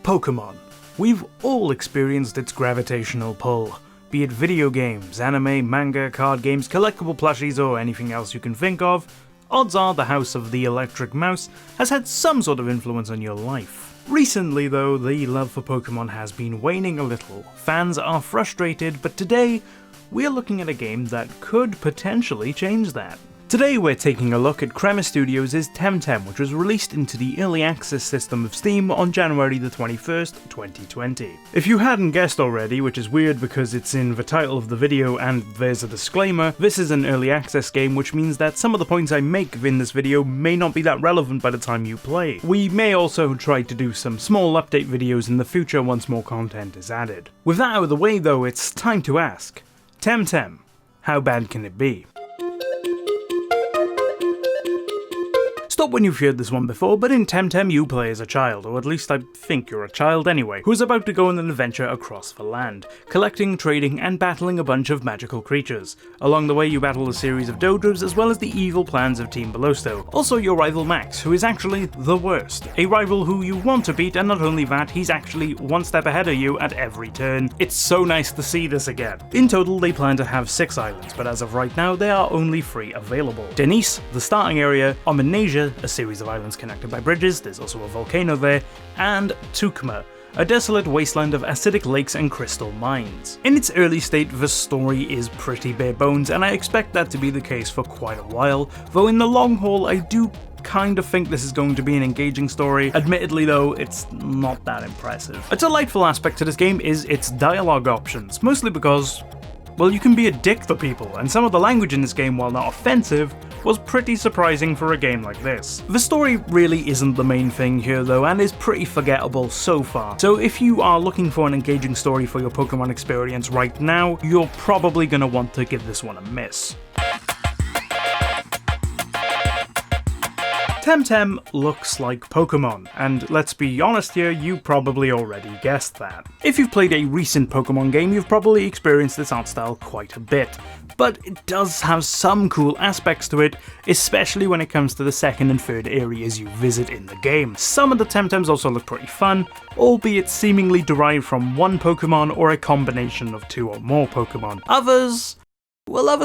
Pokemon. We've all experienced its gravitational pull. Be it video games, anime, manga, card games, collectible plushies, or anything else you can think of, odds are the House of the Electric Mouse has had some sort of influence on your life. Recently though, the love for Pokemon has been waning a little. Fans are frustrated, but today, we're looking at a game that could potentially change that. Today we're taking a look at Crema Studios' TemTem, which was released into the early access system of Steam on January the 21st, 2020. If you hadn't guessed already, which is weird because it's in the title of the video and there's a disclaimer, this is an early access game, which means that some of the points I make in this video may not be that relevant by the time you play. We may also try to do some small update videos in the future once more content is added. With that out of the way though, it's time to ask, TemTem, how bad can it be? Stop when you've heard this one before, but in TemTem you play as a child, or at least I think you're a child anyway, who's about to go on an adventure across the land, collecting, trading, and battling a bunch of magical creatures. Along the way you battle a series of dojos as well as the evil plans of Team Belosto. Also your rival Max, who is actually the worst, a rival who you want to beat, and not only that, he's actually one step ahead of you at every turn. It's so nice to see this again. In total they plan to have 6 islands, but as of right now there are only 3 available. Denise, the starting area, Omanasia, a series of islands connected by bridges, there's also a volcano there, and Tukma, a desolate wasteland of acidic lakes and crystal mines. In its early state, the story is pretty bare bones, and I expect that to be the case for quite a while, though in the long haul I do kind of think this is going to be an engaging story. Admittedly though, it's not that impressive. A delightful aspect to this game is its dialogue options, mostly because, well, you can be a dick to people, and some of the language in this game, while not offensive, was pretty surprising for a game like this. The story really isn't the main thing here though, and is pretty forgettable so far, so if you are looking for an engaging story for your Pokemon experience right now, you're probably gonna want to give this one a miss. TemTem looks like Pokemon, and let's be honest here, you probably already guessed that. If you've played a recent Pokemon game, you've probably experienced this art style quite a bit, but it does have some cool aspects to it, especially when it comes to the second and third areas you visit in the game. Some of the TemTems also look pretty fun, albeit seemingly derived from one Pokemon or a combination of 2 or more Pokemon. Others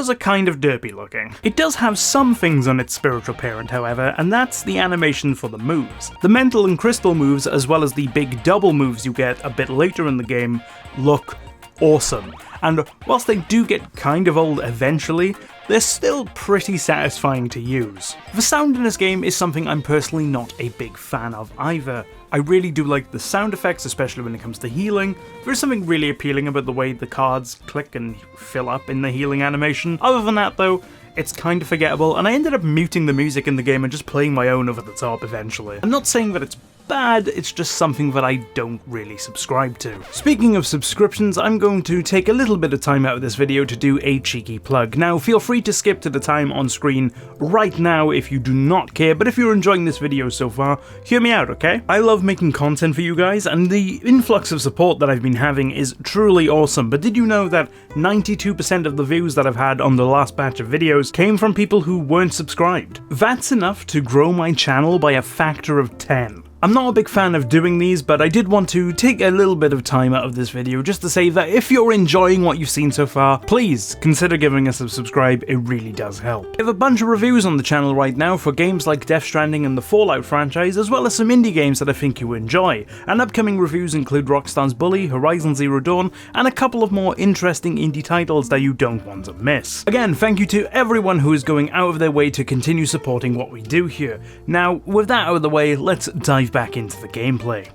are kind of derpy looking. It does have some things on its spiritual parent however, and that's the animation for the moves. The mental and crystal moves, as well as the big double moves you get a bit later in the game, look awesome. And whilst they do get kind of old eventually, they're still pretty satisfying to use. The sound in this game is something I'm personally not a big fan of either. I really do like the sound effects, especially when it comes to healing. There's something really appealing about the way the cards click and fill up in the healing animation. Other than that though, it's kind of forgettable, and I ended up muting the music in the game and just playing my own over the top eventually. I'm not saying that it's bad, it's just something that I don't really subscribe to. Speaking of subscriptions, I'm going to take a little bit of time out of this video to do a cheeky plug. Now feel free to skip to the time on screen right now if you do not care, but if you're enjoying this video so far, hear me out, okay? I love making content for you guys, and the influx of support that I've been having is truly awesome, but did you know that 92% of the views that I've had on the last batch of videos came from people who weren't subscribed? That's enough to grow my channel by a factor of 10. I'm not a big fan of doing these, but I did want to take a little bit of time out of this video just to say that if you're enjoying what you've seen so far, please consider giving us a subscribe, it really does help. I have a bunch of reviews on the channel right now for games like Death Stranding and the Fallout franchise, as well as some indie games that I think you enjoy, and upcoming reviews include Rockstar's Bully, Horizon Zero Dawn, and a couple of more interesting indie titles that you don't want to miss. Again, thank you to everyone who is going out of their way to continue supporting what we do here. Now, with that out of the way, let's dive back into the gameplay.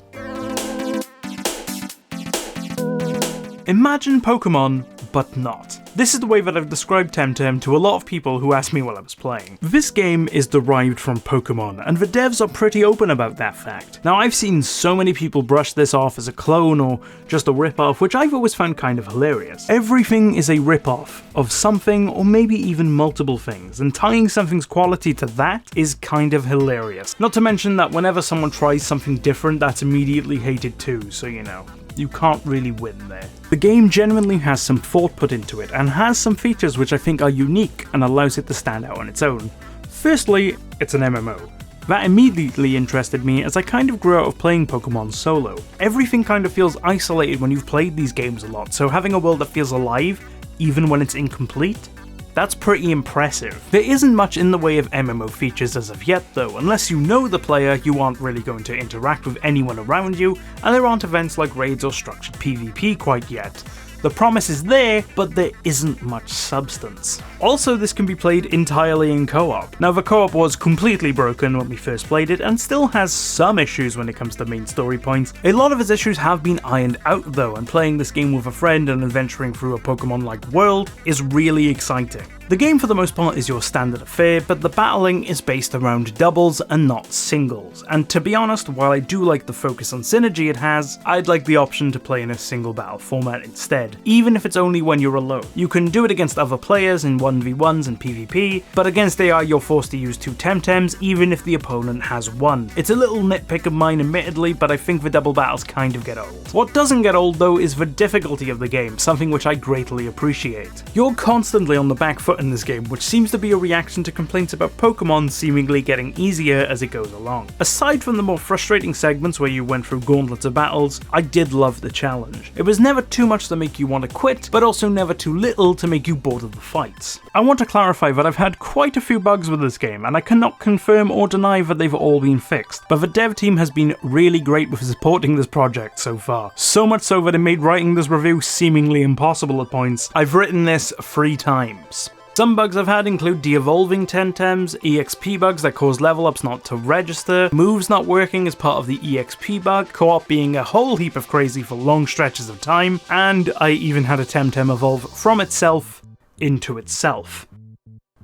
Imagine Pokemon, but not. This is the way that I've described TemTem to a lot of people who asked me while I was playing. This game is derived from Pokemon, and the devs are pretty open about that fact. Now I've seen so many people brush this off as a clone or just a rip-off, which I've always found kind of hilarious. Everything is a rip-off of something, or maybe even multiple things, and tying something's quality to that is kind of hilarious. Not to mention that whenever someone tries something different, that's immediately hated too, so you know. You can't really win there. The game genuinely has some thought put into it, and has some features which I think are unique and allows it to stand out on its own. Firstly, it's an MMO. That immediately interested me as I kind of grew out of playing Pokemon solo. Everything kind of feels isolated when you've played these games a lot, so having a world that feels alive, even when it's incomplete, that's pretty impressive. There isn't much in the way of MMO features as of yet though. Unless you know the player, you aren't really going to interact with anyone around you, and there aren't events like raids or structured PvP quite yet. The promise is there, but there isn't much substance. Also, this can be played entirely in co-op. Now, the co-op was completely broken when we first played it, and still has some issues when it comes to main story points. A lot of its issues have been ironed out though, and playing this game with a friend and adventuring through a Pokemon-like world is really exciting. The game for the most part is your standard affair, but the battling is based around doubles and not singles, and to be honest, while I do like the focus on synergy it has, I'd like the option to play in a single battle format instead, even if it's only when you're alone. You can do it against other players in 1v1s and PvP, but against AI you're forced to use 2 TemTems even if the opponent has 1. It's a little nitpick of mine admittedly, but I think the double battles kind of get old. What doesn't get old though is the difficulty of the game, something which I greatly appreciate. You're constantly on the back foot in this game, which seems to be a reaction to complaints about Pokemon seemingly getting easier as it goes along. Aside from the more frustrating segments where you went through gauntlets of battles, I did love the challenge. It was never too much to make you want to quit, but also never too little to make you bored of the fights. I want to clarify that I've had quite a few bugs with this game, and I cannot confirm or deny that they've all been fixed, but the dev team has been really great with supporting this project so far. So much so that it made writing this review seemingly impossible at points. I've written this 3 times. Some bugs I've had include de-evolving TemTems, EXP bugs that cause level ups not to register, moves not working as part of the EXP bug, co-op being a whole heap of crazy for long stretches of time, and I even had a TemTem evolve from itself into itself.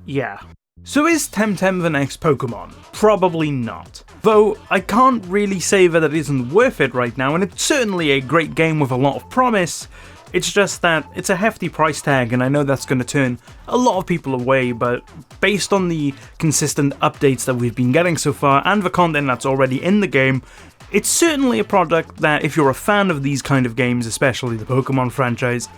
Yeah. So is TemTem the next Pokemon? Probably not. Though, I can't really say that it isn't worth it right now, and it's certainly a great game with a lot of promise. It's just that it's a hefty price tag, and I know that's going to turn a lot of people away, but based on the consistent updates that we've been getting so far and the content that's already in the game, it's certainly a product that if you're a fan of these kind of games, especially the Pokemon franchise,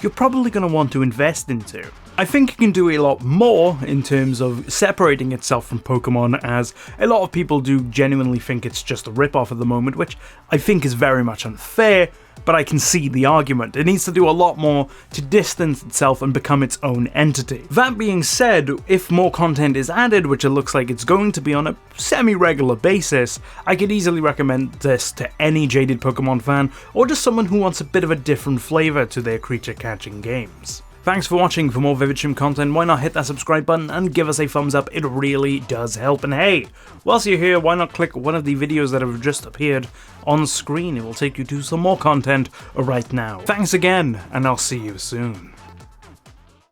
you're probably going to want to invest into. I think it can do a lot more in terms of separating itself from Pokemon, as a lot of people do genuinely think it's just a rip-off at the moment, which I think is very much unfair, but I can see the argument. It needs to do a lot more to distance itself and become its own entity. That being said, if more content is added, which it looks like it's going to be on a semi-regular basis, I could easily recommend this to any jaded Pokemon fan, or just someone who wants a bit of a different flavour to their creature-catching games. Thanks for watching. For more Vivid Stream content, why not hit that subscribe button and give us a thumbs up, it really does help. And hey, whilst you're here, why not click one of the videos that have just appeared on screen? It will take you to some more content right now. Thanks again, and I'll see you soon.